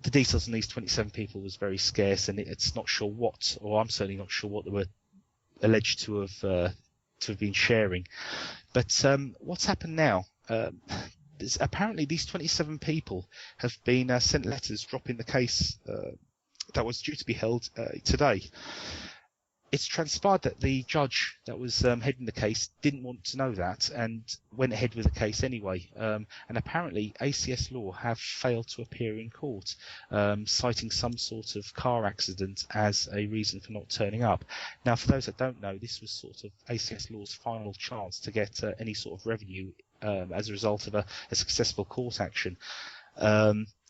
the details on these 27 people was very scarce, and it's not sure what, or I'm certainly not sure what they were alleged to have been sharing. But what's happened now? Apparently, these 27 people have been sent letters dropping the case that was due to be held today. It's transpired that the judge that was heading the case didn't want to know that and went ahead with the case anyway. And apparently ACS Law have failed to appear in court, citing some sort of car accident as a reason for not turning up. Now, for those that don't know, this was sort of ACS Law's final chance to get any sort of revenue as a result of a successful court action.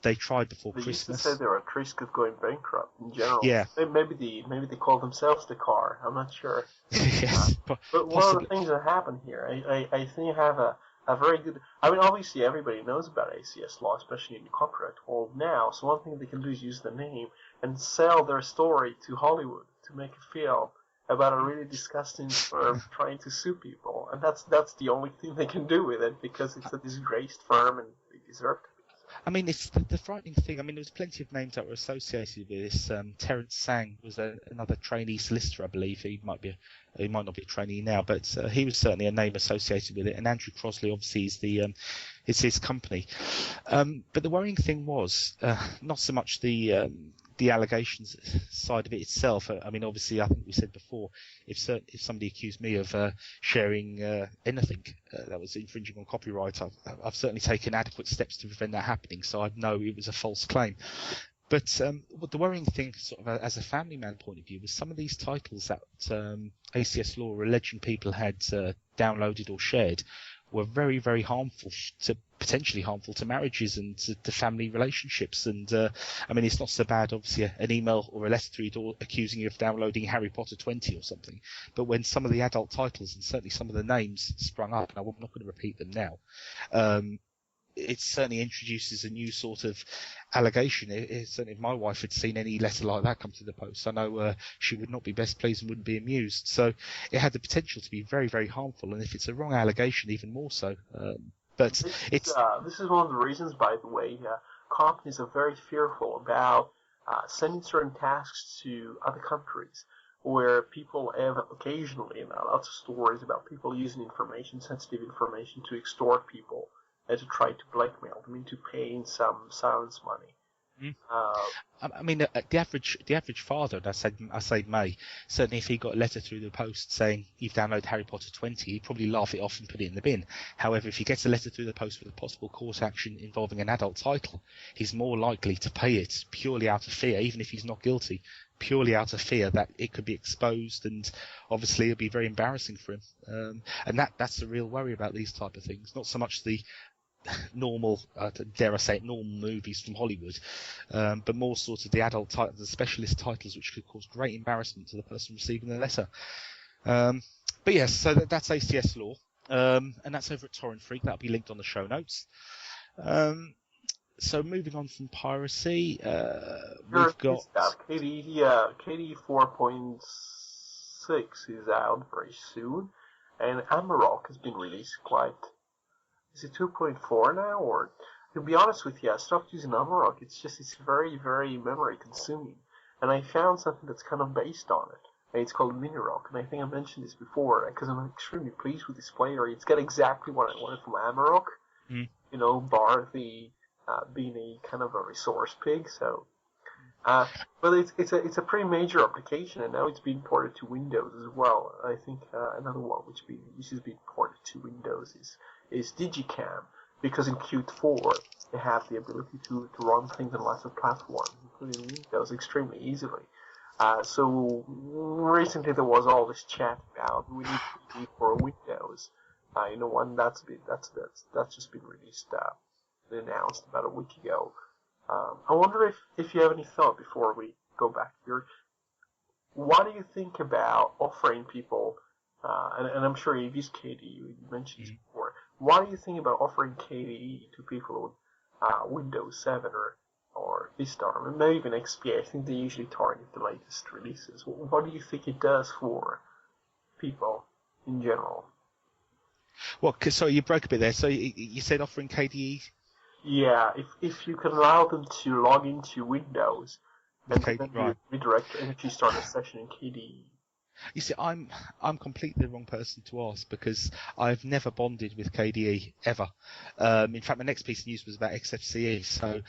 They tried before Christmas. They used to say they were at risk of going bankrupt in general. Yeah. Maybe they call themselves the car. I'm not sure. Yes, but one of the things that happened here, I think I have a very good. I mean, obviously everybody knows about ACS Law, especially in the copyright world now. So one thing they can do is use the name and sell their story to Hollywood to make a film about a really disgusting firm trying to sue people, and that's the only thing they can do with it because it's a disgraced firm and they deserve to. I mean, it's the frightening thing. I mean, there was plenty of names that were associated with this. Terence Sang was another trainee solicitor, I believe. He might not be a trainee now, but he was certainly a name associated with it. And Andrew Crosley, obviously, is his company. But the worrying thing was not so much the allegations side of it itself. I mean, obviously, I think we said before, if somebody accused me of sharing anything that was infringing on copyright, I've certainly taken adequate steps to prevent that happening, so I'd know it was a false claim. But what the worrying thing, sort of as a family man point of view, was some of these titles that ACS Law were alleging people had downloaded or shared were very, very potentially harmful to marriages and to family relationships. And I mean, it's not so bad, obviously, an email or a letter through your door accusing you of downloading Harry Potter 20 or something. But when some of the adult titles and certainly some of the names sprung up, and I'm not going to repeat them now, it certainly introduces a new sort of allegation. Certainly if my wife had seen any letter like that come to the post, I know she would not be best pleased and wouldn't be amused. So it had the potential to be very, very harmful, and if it's a wrong allegation, even more so. But this is one of the reasons, by the way, companies are very fearful about sending certain tasks to other countries, where people have occasionally, lots of stories about people using sensitive information to extort people and to try to blackmail them into paying some silence money. I mean, the average father, and I say May, certainly if he got a letter through the post saying you've downloaded Harry Potter 20, he'd probably laugh it off and put it in the bin. However, if he gets a letter through the post with a possible court action involving an adult title, he's more likely to pay it purely out of fear, even if he's not guilty, purely out of fear that it could be exposed, and obviously it'll be very embarrassing for him. And that's the real worry about these type of things, not so much the normal, dare I say it, normal movies from Hollywood, but more sort of the adult titles, the specialist titles, which could cause great embarrassment to the person receiving the letter. But yes, so that's ACS Law, and that's over at Torrent Freak. That'll be linked on the show notes. So moving on from piracy, we've got KDE 4.6 is out very soon, and Amarok has been released quite. Is it 2.4 now? Or, to be honest with you, I stopped using Amarok. It's very, very memory consuming. And I found something that's kind of based on it. And it's called Minirock. And I think I mentioned this before, because I'm extremely pleased with this player. It's got exactly what I wanted from Amarok. You know, bar the being a kind of a resource pig. So, but it's a pretty major application, and now it's being ported to Windows as well. I think another one which is being ported to Windows is Digicam, because in Qt 4 they have the ability to run things on lots of platforms, including Windows, extremely easily. So recently there was all this chat about we need to be for Windows. One that's just been released, announced about a week ago. I wonder if you have any thought before we go back here. What do you think about offering people, and I'm sure you've used KDE, you mentioned this before. What do you think about offering KDE to people with Windows 7 or Vista, or maybe even XP? I think they usually target the latest releases. What do you think it does for people in general? Well, sorry, you broke a bit there. So you said offering KDE? Yeah, if you can allow them to log into Windows and Okay, then right. redirect and actually start a session in KDE. You see, I'm completely the wrong person to ask because I've never bonded with KDE ever. In fact, my next piece of news was about XFCE. So,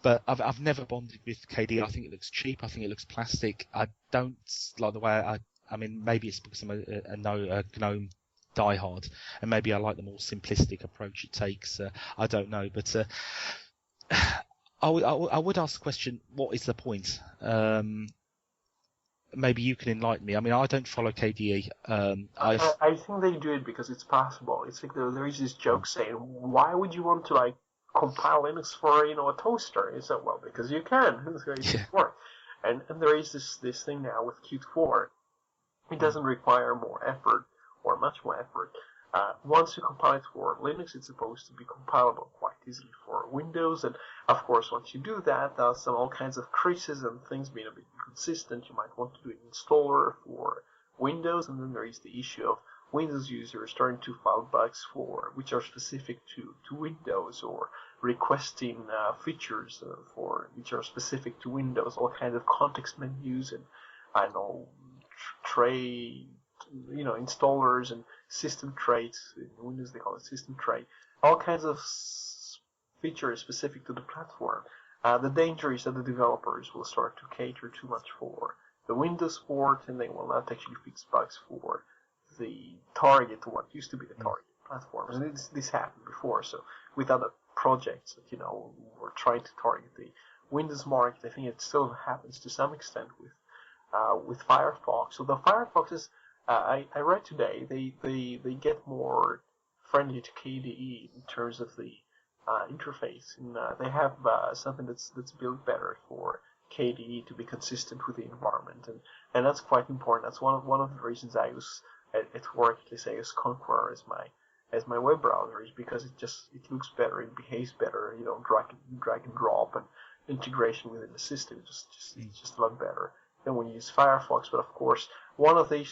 but I've never bonded with KDE. I think it looks cheap. I think it looks plastic. I don't like the way I mean, maybe it's because I'm a GNOME diehard, and maybe I like the more simplistic approach it takes. I don't know, but I would ask the question: what is the point? Maybe you can enlighten me. I mean, I don't follow KDE. I think they do it because it's possible. It's like there is this joke saying, "Why would you want to like compile Linux for a toaster?" And so, well, because you can. It's very easy to work. And there is this thing now with Qt4. It doesn't require more effort or much more effort. Once you compile it for Linux, it's supposed to be compilable quite easily for Windows. And of course, once you do that, there are all kinds of creases and things being a bit inconsistent. You might want to do an installer for Windows, and then there is the issue of Windows users starting to file bugs which are specific to Windows, or requesting features which are specific to Windows, all kinds of context menus and I don't know tray installers and system traits. In Windows they call it system tray. All kinds of features specific to the platform. The danger is that the developers will start to cater too much for the Windows port, and they will not actually fix bugs for the target, what used to be the target platforms. And this happened before. So with other projects that were trying to target the Windows market, I think it still happens to some extent with Firefox. So the Firefox is, I read today, they get more friendly to KDE in terms of the interface, and they have something that's built better for KDE to be consistent with the environment, and that's quite important. That's one of the reasons I use at work. At least I use Conqueror as my web browser, is because it looks better, it behaves better. Drag and drop and integration within the system it's just a lot better than when you use Firefox. But of course, one of the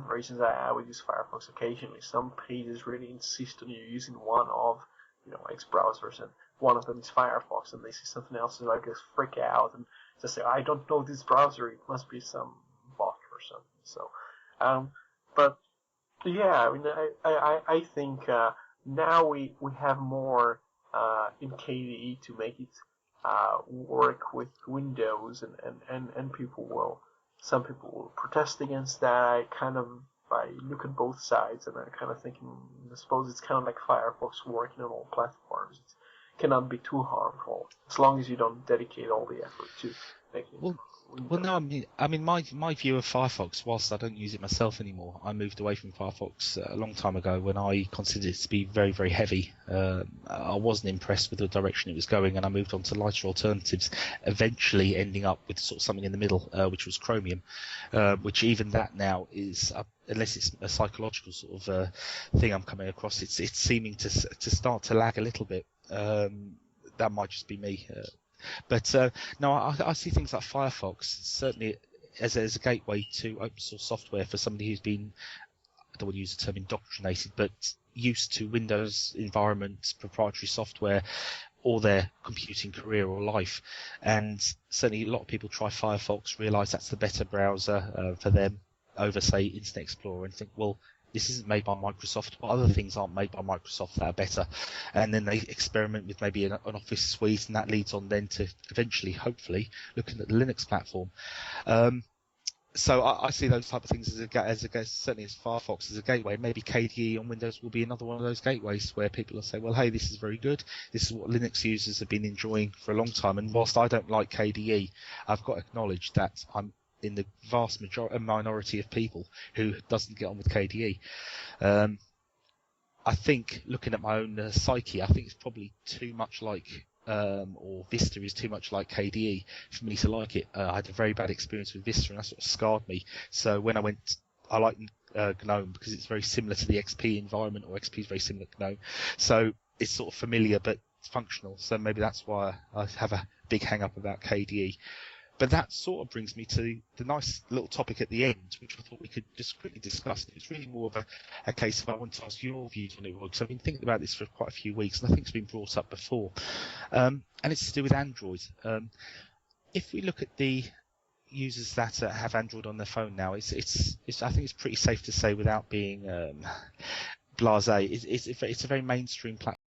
reasons I would use Firefox occasionally, some pages really insist on you using one of X browsers, and one of them is Firefox, and they see something else, and I just freak out and just say, I don't know this browser, it must be some bot or something. So, but yeah, I mean, I think now we have more in KDE to make it work with Windows, and some people will protest against that. I look at both sides, and I'm kind of thinking, I suppose it's kind of like Firefox working on all platforms. It cannot be too harmful as long as you don't dedicate all the effort to making it. Well, no, I mean, my view of Firefox, whilst I don't use it myself anymore, I moved away from Firefox a long time ago when I considered it to be very, very heavy. I wasn't impressed with the direction it was going, and I moved on to lighter alternatives, eventually ending up with sort of something in the middle, which was Chromium, which even that now is, unless it's a psychological sort of thing I'm coming across, it's seeming to start to lag a little bit. That might just be me. But no, I see things like Firefox certainly as a gateway to open source software for somebody who's been, I don't want to use the term indoctrinated, but used to Windows environment, proprietary software, all their computing career or life. And certainly a lot of people try Firefox, realise that's the better browser for them over, say, Internet Explorer, and think, well, this isn't made by Microsoft, but other things aren't made by Microsoft that are better. And then they experiment with maybe an Office suite, and that leads on then to eventually, hopefully, looking at the Linux platform. So I see those type of things certainly as Firefox as a gateway. Maybe KDE on Windows will be another one of those gateways where people will say, well, hey, this is very good. This is what Linux users have been enjoying for a long time. And whilst I don't like KDE, I've got to acknowledge that I'm in the vast minority of people who doesn't get on with KDE. I think, looking at my own psyche, I think it's probably too much like, or Vista is too much like KDE for me to like it. I had a very bad experience with Vista, and that sort of scarred me. So when I like GNOME because it's very similar to the XP environment, or XP is very similar to GNOME. So it's sort of familiar but functional. So maybe that's why I have a big hang up about KDE. But that sort of brings me to the nice little topic at the end, which I thought we could just quickly discuss. It's really more of a case of I want to ask your views on it, because I've been thinking about this for quite a few weeks, and I think it's been brought up before. And it's to do with Android. If we look at the users that have Android on their phone now, it's I think it's pretty safe to say, without being blasé, it's a very mainstream platform.